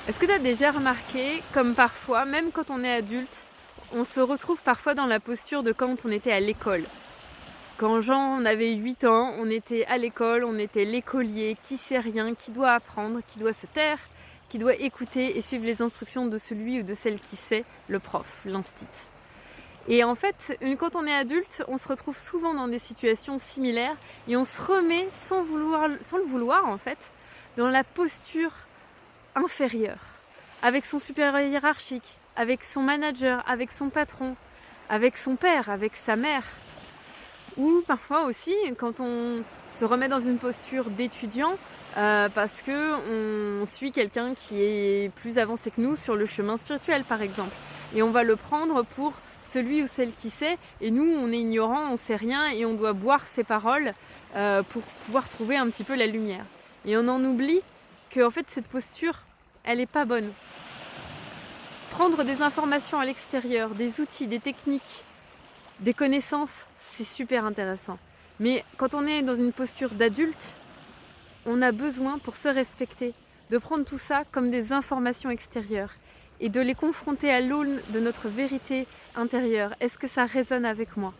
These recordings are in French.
Est-ce que tu as déjà remarqué, comme parfois, même quand on est adulte, on se retrouve parfois dans la posture de quand on était à l'école? Quand Jean on avait 8 ans, on était à l'école, on était l'écolier qui sait rien, qui doit apprendre, qui doit se taire, qui doit écouter et suivre les instructions de celui ou de celle qui sait, le prof, l'instit. Et en fait, quand on est adulte, on se retrouve souvent dans des situations similaires et on se remet sans le vouloir en fait, dans la posture inférieur, avec son supérieur hiérarchique, avec son manager, avec son patron, avec son père, avec sa mère. Ou parfois aussi quand on se remet dans une posture d'étudiant parce qu'on suit quelqu'un qui est plus avancé que nous sur le chemin spirituel par exemple. Et on va le prendre pour celui ou celle qui sait, et nous on est ignorant, on sait rien et on doit boire ses paroles pour pouvoir trouver un petit peu la lumière. Et on en oublie que en fait cette posture, elle n'est pas bonne. Prendre des informations à l'extérieur, des outils, des techniques, des connaissances, c'est super intéressant. Mais quand on est dans une posture d'adulte, on a besoin, pour se respecter, de prendre tout ça comme des informations extérieures et de les confronter à l'aune de notre vérité intérieure. Est-ce que ça résonne avec moi?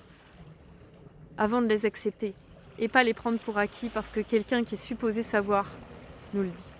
Avant de les accepter et pas les prendre pour acquis parce que quelqu'un qui est supposé savoir nous le dit.